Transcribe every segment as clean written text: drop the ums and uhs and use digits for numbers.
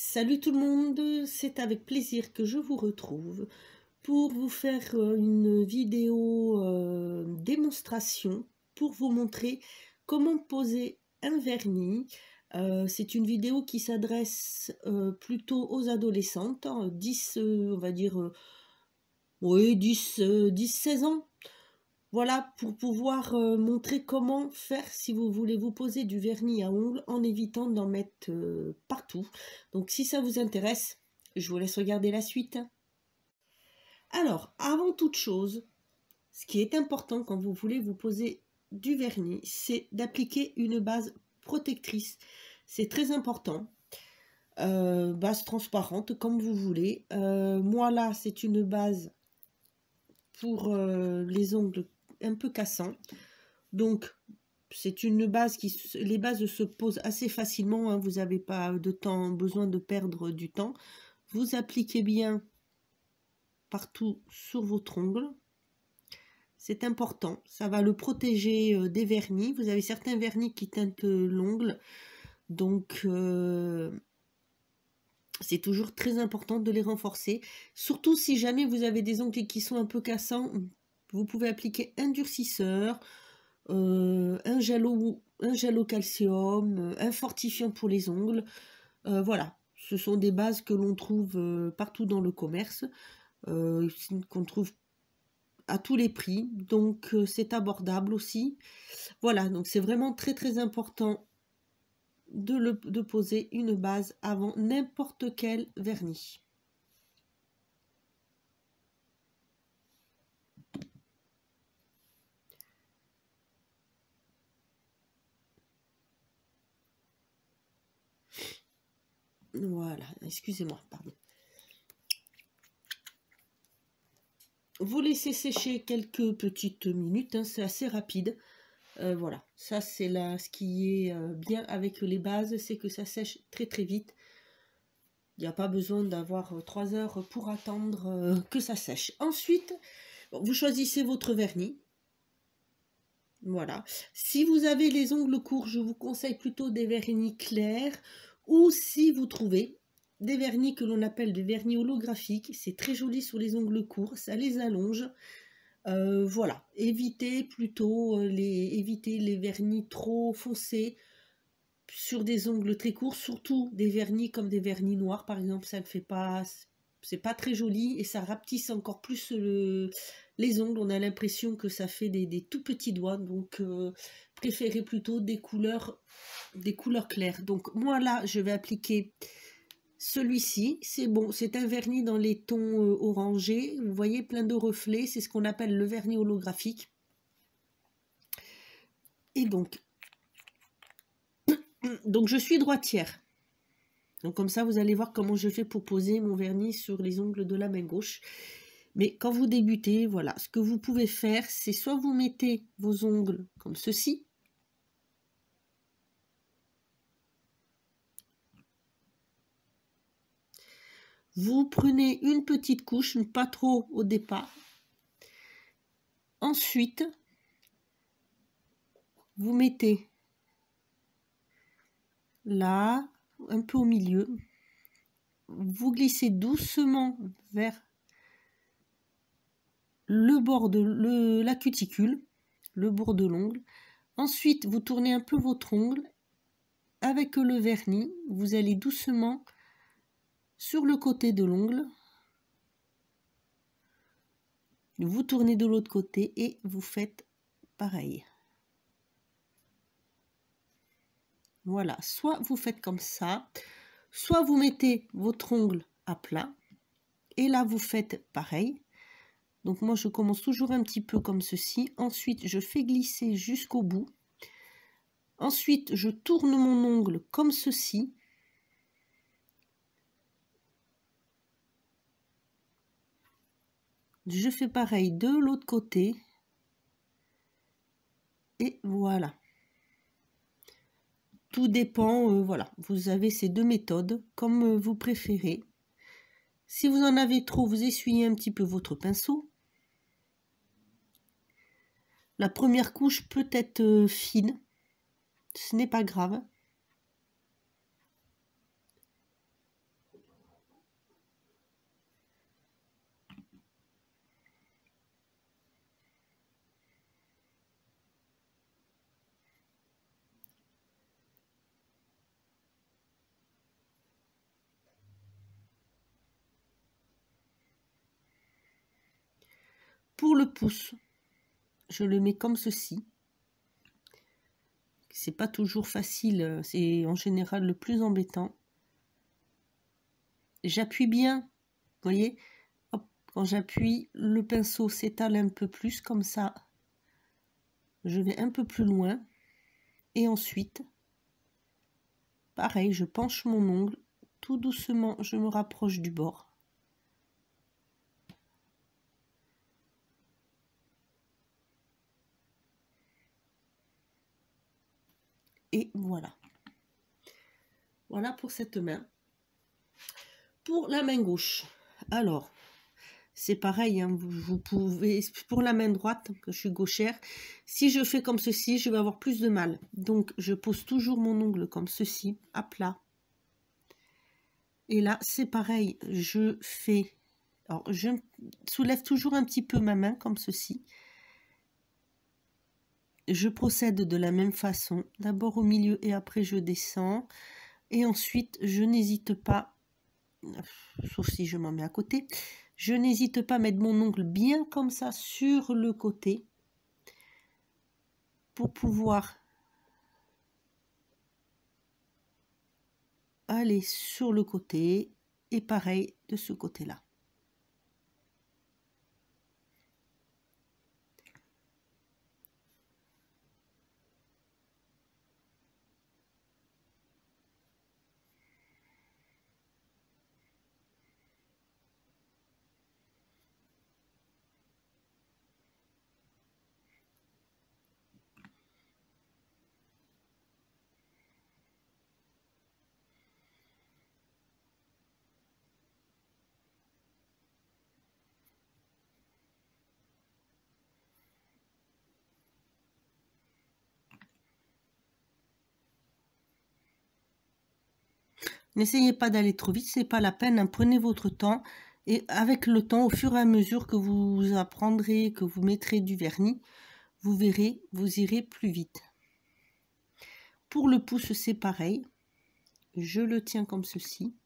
Salut tout le monde, c'est avec plaisir que je vous retrouve pour vous faire une vidéo démonstration pour vous montrer comment poser un vernis. C'est une vidéo qui s'adresse plutôt aux adolescentes, 10, on va dire, oui, 10-16 ans. Voilà, pour pouvoir montrer comment faire si vous voulez vous poser du vernis à ongles en évitant d'en mettre partout. Donc si ça vous intéresse, je vous laisse regarder la suite. Alors, avant toute chose, ce qui est important quand vous voulez vous poser du vernis, c'est d'appliquer une base protectrice. C'est très important. Base transparente, comme vous voulez. Moi là, c'est une base pour les ongles un peu cassants. Donc, c'est une base les bases se posent assez facilement, hein, vous n'avez pas besoin de perdre du temps. Vous appliquez bien partout sur votre ongle. C'est important, ça va le protéger des vernis. Vous avez certains vernis qui teintent l'ongle, donc c'est toujours très important de les renforcer. Surtout si jamais vous avez des ongles qui sont un peu cassants, vous pouvez appliquer un durcisseur, un gel au calcium, un fortifiant pour les ongles. Voilà, ce sont des bases que l'on trouve partout dans le commerce, qu'on trouve à tous les prix, donc c'est abordable aussi. Voilà, donc c'est vraiment très très important de poser une base avant n'importe quel vernis. Voilà, excusez-moi, pardon. Vous laissez sécher quelques petites minutes, hein, c'est assez rapide. Voilà, ça c'est là ce qui est bien avec les bases, c'est que ça sèche très très vite. Il n'y a pas besoin d'avoir 3 heures pour attendre que ça sèche. Ensuite, vous choisissez votre vernis. Voilà. Si vous avez les ongles courts, je vous conseille plutôt des vernis clairs. Ou si vous trouvez des vernis que l'on appelle des vernis holographiques, c'est très joli sur les ongles courts, ça les allonge. Voilà, évitez plutôt évitez les vernis trop foncés sur des ongles très courts, surtout des vernis comme des vernis noirs par exemple, ça ne fait pas, c'est pas très joli et ça rapetisse encore plus les ongles. On a l'impression que ça fait des tout petits doigts, donc préférez plutôt des couleurs claires. Donc moi là, je vais appliquer celui-ci, c'est bon, c'est un vernis dans les tons orangés, vous voyez, plein de reflets, c'est ce qu'on appelle le vernis holographique. Et donc je suis droitière. Donc comme ça, vous allez voir comment je fais pour poser mon vernis sur les ongles de la main gauche. Mais quand vous débutez, voilà, ce que vous pouvez faire, c'est soit vous mettez vos ongles comme ceci, vous prenez une petite couche, pas trop au départ. Ensuite, vous mettez là, un peu au milieu. Vous glissez doucement vers le bord de la cuticule, le bord de l'ongle. Ensuite, vous tournez un peu votre ongle. Avec le vernis, vous allez doucement sur le côté de l'ongle. Vous tournez de l'autre côté et vous faites pareil. Voilà, soit vous faites comme ça, soit vous mettez votre ongle à plat et là vous faites pareil. Donc moi je commence toujours un petit peu comme ceci, ensuite je fais glisser jusqu'au bout. Ensuite je tourne mon ongle comme ceci. Je fais pareil de l'autre côté. Et voilà. Tout dépend, voilà, vous avez ces deux méthodes comme vous préférez. Si vous en avez trop, vous essuyez un petit peu votre pinceau. La première couche peut être fine, ce n'est pas grave. Pour le pouce, je le mets comme ceci. C'est pas toujours facile, c'est en général le plus embêtant. J'appuie bien, vous voyez, hop, quand j'appuie, le pinceau s'étale un peu plus, comme ça, je vais un peu plus loin. Et ensuite, pareil, je penche mon ongle, tout doucement, je me rapproche du bord. Et voilà. Voilà pour cette main. Pour la main gauche, alors, c'est pareil, hein, vous pouvez, pour la main droite, que je suis gauchère, si je fais comme ceci, je vais avoir plus de mal. Donc, je pose toujours mon ongle comme ceci, à plat. Et là, c'est pareil, je fais... Alors, je soulève toujours un petit peu ma main, comme ceci. Je procède de la même façon, d'abord au milieu et après je descends. Et ensuite, je n'hésite pas, sauf si je m'en mets à côté, je n'hésite pas à mettre mon ongle bien comme ça sur le côté pour pouvoir aller sur le côté et pareil de ce côté-là. N'essayez pas d'aller trop vite, c'est pas la peine, hein, prenez votre temps et avec le temps, au fur et à mesure que vous apprendrez, que vous mettrez du vernis, vous verrez, vous irez plus vite. Pour le pouce, c'est pareil, je le tiens comme ceci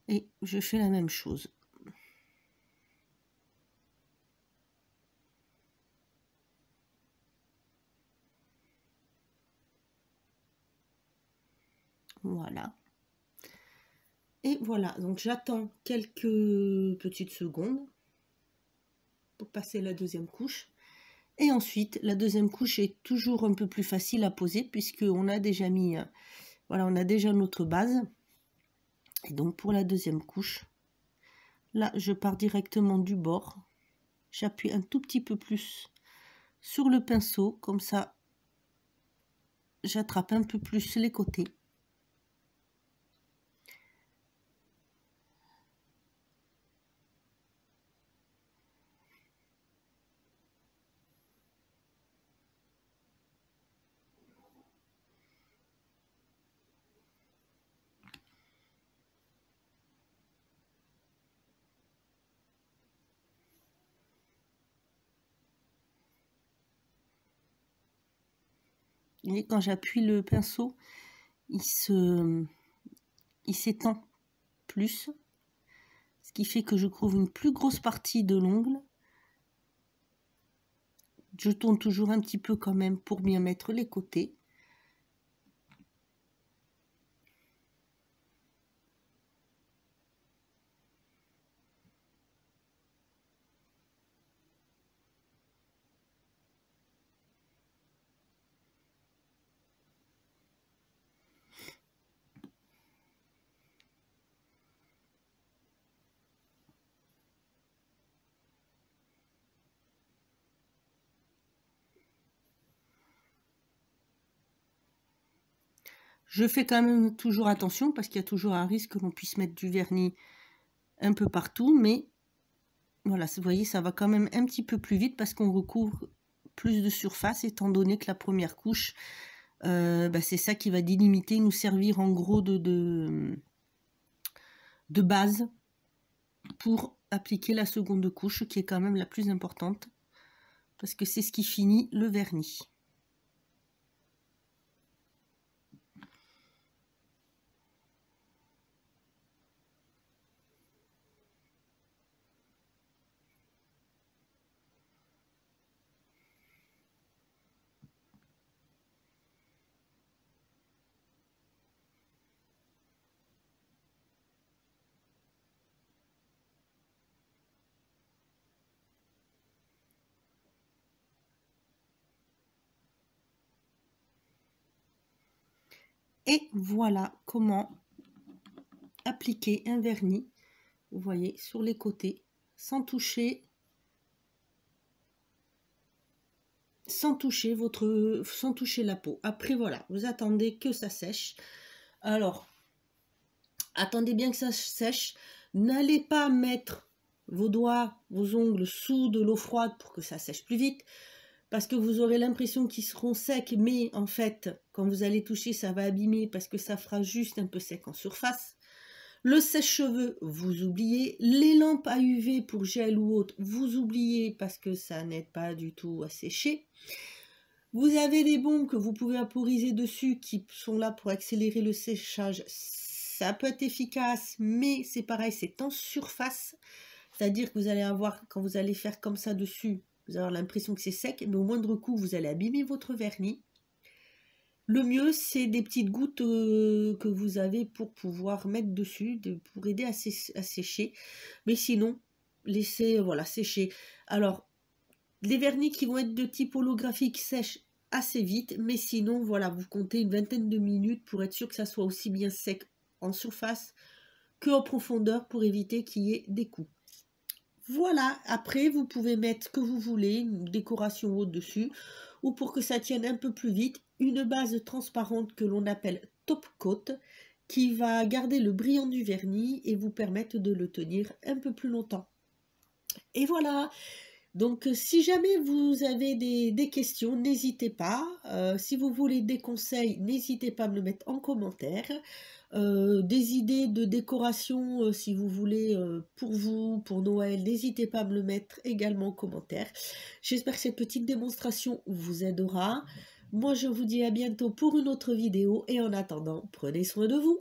et je fais la même chose. Voilà. Et voilà, donc j'attends quelques petites secondes pour passer la deuxième couche. Et ensuite, la deuxième couche est toujours un peu plus facile à poser puisqu'on a déjà mis, voilà, on a déjà notre base. Et donc pour la deuxième couche, là, je pars directement du bord. J'appuie un tout petit peu plus sur le pinceau, comme ça, j'attrape un peu plus les côtés. Et quand j'appuie le pinceau, il s'étend plus, ce qui fait que je couvre une plus grosse partie de l'ongle. Je tourne toujours un petit peu quand même pour bien mettre les côtés. Je fais quand même toujours attention parce qu'il y a toujours un risque que l'on puisse mettre du vernis un peu partout, mais voilà, vous voyez, ça va quand même un petit peu plus vite parce qu'on recouvre plus de surface étant donné que la première couche, c'est ça qui va délimiter, nous servir en gros de base pour appliquer la seconde couche qui est quand même la plus importante parce que c'est ce qui finit le vernis. Et voilà comment appliquer un vernis, vous voyez, sur les côtés, sans toucher la peau. Après voilà, vous attendez que ça sèche. Alors, attendez bien que ça sèche. N'allez pas mettre vos doigts, vos ongles sous de l'eau froide pour que ça sèche plus vite, parce que vous aurez l'impression qu'ils seront secs, mais en fait, quand vous allez toucher, ça va abîmer parce que ça fera juste un peu sec en surface. Le sèche-cheveux, vous oubliez. Les lampes à UV pour gel ou autre, vous oubliez parce que ça n'aide pas du tout à sécher. Vous avez des bombes que vous pouvez vaporiser dessus qui sont là pour accélérer le séchage. Ça peut être efficace, mais c'est pareil, c'est en surface. C'est-à-dire que vous allez avoir, quand vous allez faire comme ça dessus, vous allez avoir l'impression que c'est sec, mais au moindre coup, vous allez abîmer votre vernis. Le mieux, c'est des petites gouttes que vous avez pour pouvoir mettre dessus, pour aider à sécher. Mais sinon, laissez voilà, sécher. Alors, les vernis qui vont être de type holographique sèchent assez vite, mais sinon, voilà, vous comptez une vingtaine de minutes pour être sûr que ça soit aussi bien sec en surface que en profondeur pour éviter qu'il y ait des coups. Voilà, après vous pouvez mettre ce que vous voulez, une décoration au-dessus, ou pour que ça tienne un peu plus vite, une base transparente que l'on appelle top coat, qui va garder le brillant du vernis et vous permettre de le tenir un peu plus longtemps. Et voilà, donc si jamais vous avez des questions, n'hésitez pas. Si vous voulez des conseils, n'hésitez pas à me le mettre en commentaire. Des idées de décoration, si vous voulez, pour vous, pour Noël, n'hésitez pas à me le mettre également en commentaire. J'espère que cette petite démonstration vous aidera. Moi, je vous dis à bientôt pour une autre vidéo et en attendant, prenez soin de vous.